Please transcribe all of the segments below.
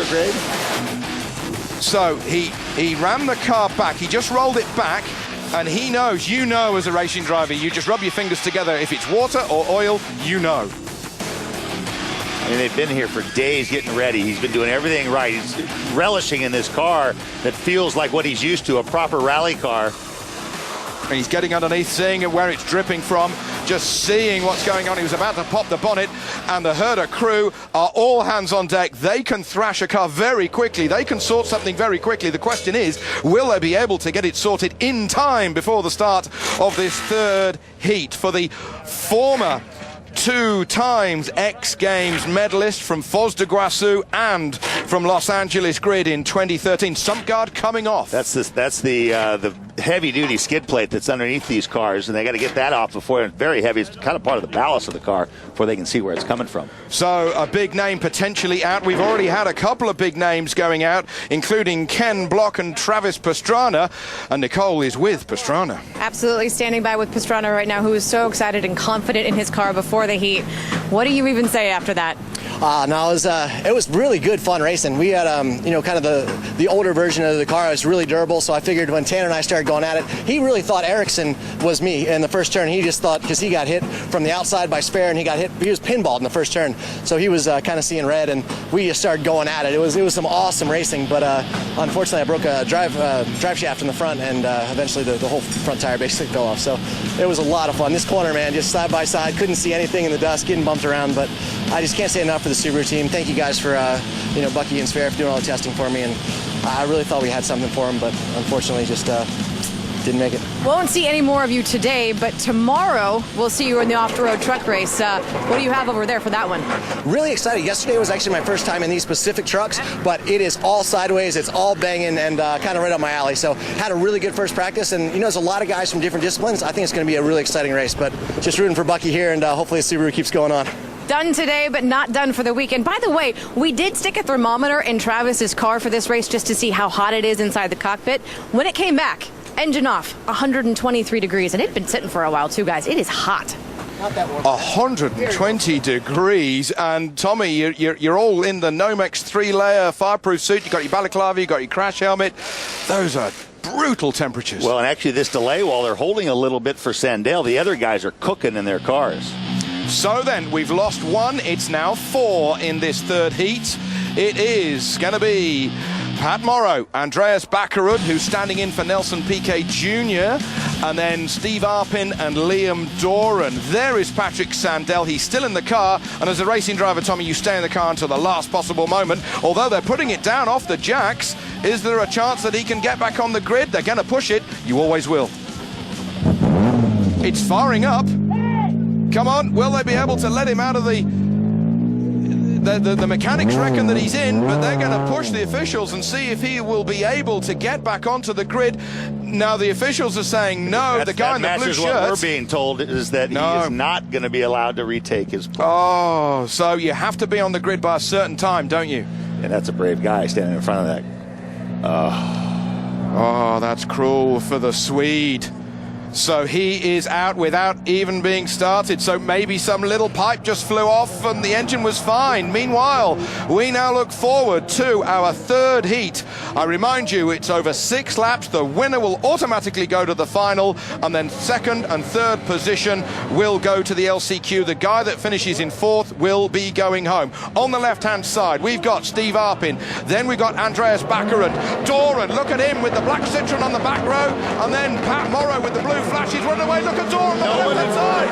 the grid. So he ran the car back. He just rolled it back, and he knows, you know, as a racing driver, you just rub your fingers together. If it's water or oil, you know. I mean, they've been here for days getting ready. He's been doing everything right. He's relishing in this car that feels like what he's used to, a proper rally car. And he's getting underneath, seeing where it's dripping from, just seeing what's going on. He was about to pop the bonnet, and the herder crew are all hands on deck. They can thrash a car very quickly. They can sort something very quickly. The question is, will they be able to get it sorted in time before the start of this third heat? For the former 2 times X Games medalist from Foz do Iguaçu and from Los Angeles Grid in 2013. Sump guard coming off. That's the heavy-duty skid plate that's underneath these cars, and they got to get that off before. It's very heavy. It's kind of part of the ballast of the car before they can see where it's coming from. So a big name potentially out. We've already had a couple of big names going out, including Ken Block and Travis Pastrana, and Nicole is with Pastrana. Absolutely standing by with Pastrana right now, who is so excited and confident in his car before the heat. What do you even say after that? No, it was really good fun racing. We had, kind of the older version of the car. It was really durable, so I figured when Tanner and I started going at it, he really thought Ericsson was me in the first turn. He just thought, because he got hit from the outside by Spare, and he was pinballed in the first turn, so he was kind of seeing red, and we just started going at it. It was some awesome racing, but unfortunately I broke a drive shaft in the front, and eventually the whole front tire basically fell off. So it was a lot of fun. This corner, man, just side by side, couldn't see anything in the dust, getting bumped around, but I just can't say enough for the Subaru team. Thank you guys for Bucky and Sphere for doing all the testing for me, and I really thought we had something for them, but unfortunately just didn't make it. Won't see any more of you today, but tomorrow we'll see you in the off-the-road truck race. What do you have over there for that one? Really excited. Yesterday was actually my first time in these specific trucks, but it is all sideways, it's all banging, and kind of right up my alley. So had a really good first practice, and there's a lot of guys from different disciplines. I think it's going to be a really exciting race, but just rooting for Bucky here, and hopefully the Subaru keeps going on. Done today, but not done for the weekend. By the way, we did stick a thermometer in Travis's car for this race just to see how hot it is inside the cockpit. When it came back, engine off, 123 degrees, and it'd been sitting for a while too, guys. It is hot. Not that warm. 120 degrees, and Tommy, you're all in the Nomex 3-layer fireproof suit. You've got your balaclava, you've got your crash helmet. Those are brutal temperatures. Well, and actually this delay, while they're holding a little bit for Sandell, the other guys are cooking in their cars. So then, we've lost 1. It's now 4 in this third heat. It is going to be Pat Moro, Andreas Bakkerud, who's standing in for Nelson Piquet Jr., and then Steve Arpin and Liam Doran. There is Patrick Sandell. He's still in the car, and as a racing driver, Tommy, you stay in the car until the last possible moment. Although they're putting it down off the jacks, is there a chance that he can get back on the grid? They're going to push it. You always will. It's firing up. Come on, will they be able to let him out of the mechanics reckon that he's in, but they're going to push the officials and see if he will be able to get back onto the grid. Now the officials are saying no. The guy in the blue shirt. What we're being told is that he is not going to be allowed to retake his place. Oh, so you have to be on the grid by a certain time, don't you? And that's a brave guy standing in front of that. Oh, that's cruel for the Swede. So he is out without even being started. So maybe some little pipe just flew off and the engine was fine. Meanwhile, we now look forward to our third heat. I remind you, it's over 6 laps. The winner will automatically go to the final, and then second and third position will go to the LCQ. The guy that finishes in 4th will be going home. On the left-hand side, we've got Steve Arpin. Then we've got Andreas Bakkerud. Doran, look at him with the black Citroen on the back row. And then Pat Moro with the blue flashes running away. Look at Doran on the left-hand side.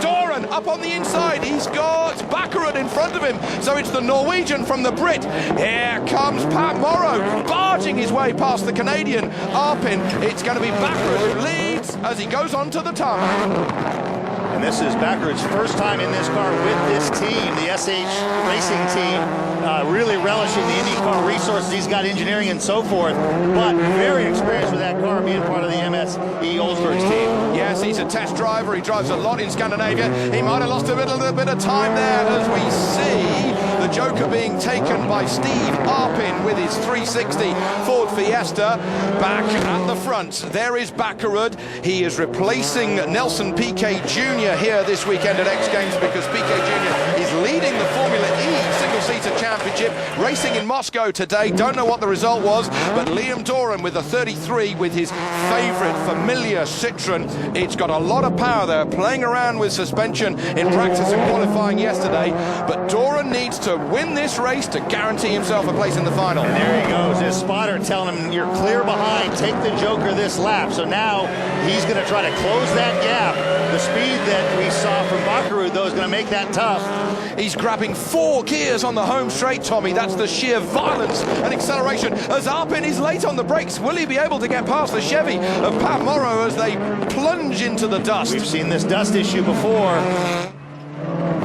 Doran up on the inside. He's got Bakkerud in front of him. So it's the Norwegian from the Brit. Here comes Pat Moro, barging his way past the Canadian Arpin. It's going to be Bakkerud who leads as he goes on to the tarmac. And this is Bakkerud's first time in this car with this team, the SH Racing team. Really relishing the IndyCar resources. He's got engineering and so forth, but very experienced with that car, being part of the MSE Olsberg's team. Yes, he's a test driver. He drives a lot in Scandinavia. He might have lost a little bit of time there as we see the Joker being taken by Steve Arpin with his 360 Ford Fiesta. Back at the front, there is Bakkerud. He is replacing Nelson Piquet Jr. here this weekend at X Games because Piquet Jr. is leading the Formula E single single-seater championship, racing in Moscow today. Don't know what the result was, but Liam Doran with the 33 with his favourite familiar Citroen. It's got a lot of power there, playing around with suspension in practice and qualifying yesterday, but Doran needs to win this race to guarantee himself a place in the final. And there he goes, his spotter telling him, you're clear behind, take the Joker this lap. So now he's going to try to close that gap. The speed that we saw from Bakkerud, though, is going to make that tough. He's grabbing 4 gears on the home straight, Tommy. That's the sheer violence and acceleration as Arpin is late on the brakes. Will he be able to get past the Chevy of Pat Moro as they plunge into the dust? We've seen this dust issue before.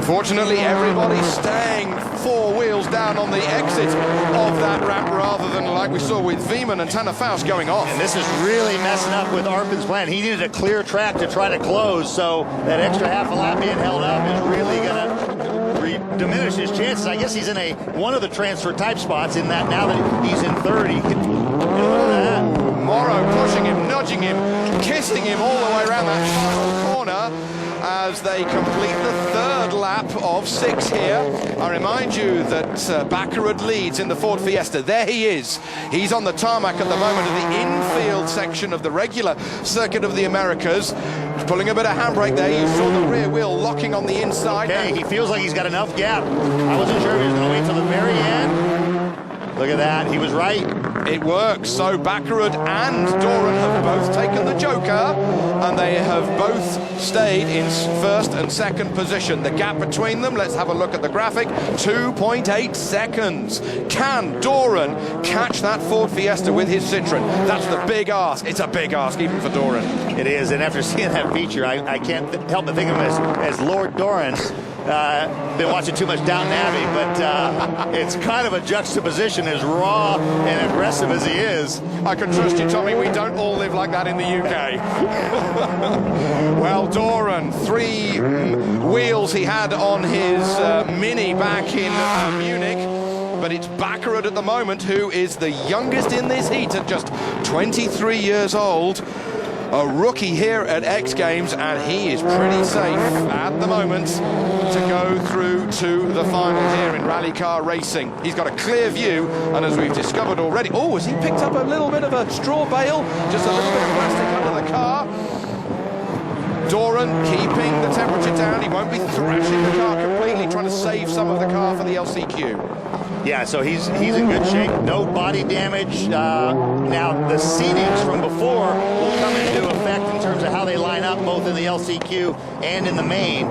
Fortunately, everybody's staying 4 wheels down on the exit of that ramp rather than like we saw with Veman and Tanner Faust going off. And this is really messing up with Arpin's plan. He needed a clear track to try to close, so that extra half a lap being held up is really going to diminish his chances. I guess he's in one of the transfer type spots in that now that he's in third. He can, Moro pushing him, nudging him, kissing him all the way around that final corner as they complete the 3rd lap of 6 here. I remind you that Bakkerud leads in the Ford Fiesta. There he is. He's on the tarmac at the moment of the infield section of the regular circuit of the Americas. Pulling a bit of handbrake there. You saw the rear wheel locking on the inside. Okay, he feels like he's got enough gap. I wasn't sure if he was going to wait till the very end. Look at that, he was right. It works. So Bakkerud and Doran have both taken the Joker, and they have both stayed in 1st and 2nd position. The gap between them, let's have a look at the graphic, 2.8 seconds. Can Doran catch that Ford Fiesta with his Citroen? That's the big ask. It's a big ask even for Doran. It is, and after seeing that feature, I can't help but think of him as Lord Doran. Been watching too much Downton Abbey, but it's kind of a juxtaposition as raw and aggressive as he is. I can trust you, Tommy. We don't all live like that in the UK. Well, Doran, 3 wheels he had on his Mini back in Munich. But it's Bakkerud at the moment who is the youngest in this heat at just 23 years old. A rookie here at X Games, and he is pretty safe at the moment to go through to the final here in rally car racing. He's got a clear view, and as we've discovered already, has he picked up a little bit of a straw bale? Just a little bit of plastic under the car. Doran keeping the temperature down. He won't be thrashing the car completely, trying to save some of the car for the LCQ. Yeah, so he's in good shape. No body damage. Now, the seedings from before will come into effect in terms of how they line up both in the LCQ and in the main.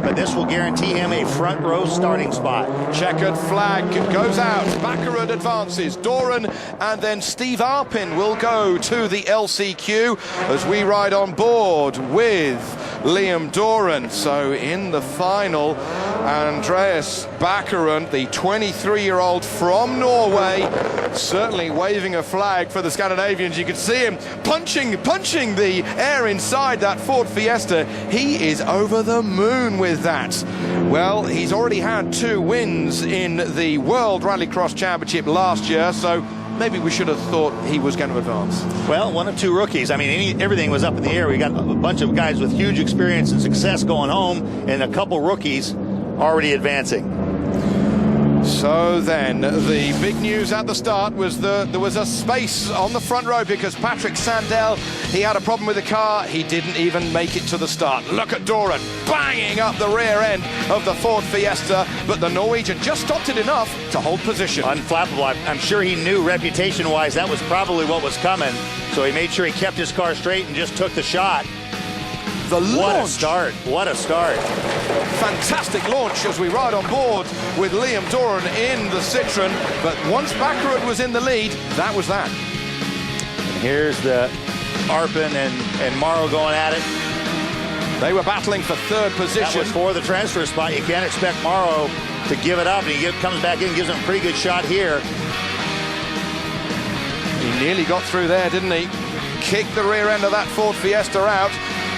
But this will guarantee him a front row starting spot. Checkered flag goes out. Bakkerud advances. Doran and then Steve Arpin will go to the LCQ as we ride on board with Liam Doran. So in the final, Andreas Bakkerud, the 23-year-old from Norway, certainly waving a flag for the Scandinavians. You can see him punching the air inside that Ford Fiesta. He is over the moon with that. Well, he's already had 2 wins in the World Rallycross Championship last year, so maybe we should have thought he was going to advance. Well, 1 of 2 rookies. I mean, everything was up in the air. We got a bunch of guys with huge experience and success going home, and a couple rookies already advancing. So then, the big news at the start was there was a space on the front row because Patrick Sandell, he had a problem with the car. He didn't even make it to the start. Look at Doran banging up the rear end of the Ford Fiesta, but the Norwegian just stopped it enough to hold position. Unflappable. I'm sure he knew reputation-wise that was probably what was coming, so he made sure he kept his car straight and just took the shot. The launch. What a start. What a start. Fantastic launch as we ride on board with Liam Doran in the Citroen. But once Bakkerud was in the lead, that was that. And here's the Arpin and Moro going at it. They were battling for 3rd position. That was for the transfer spot. You can't expect Moro to give it up. And he comes back in, gives him a pretty good shot here. He nearly got through there, didn't he? Kicked the rear end of that Ford Fiesta out.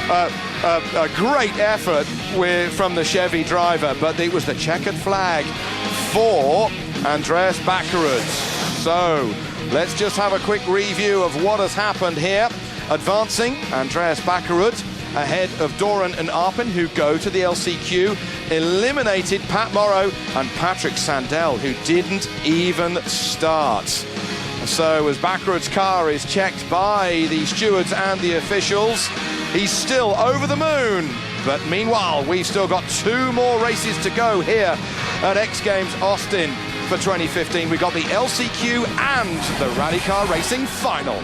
A great effort from the Chevy driver, but it was the checkered flag for Andreas Bakkerud. So let's just have a quick review of what has happened here. Advancing, Andreas Bakkerud ahead of Doran and Arpin, who go to the LCQ. eliminated Pat Moro and Patrick Sandell, who didn't even start. So as Bakkerud's car is checked by the stewards and the officials, he's still over the moon. But meanwhile, we've still got 2 more races to go here at X Games Austin for 2015. We've got the LCQ and the Rally Car Racing Final.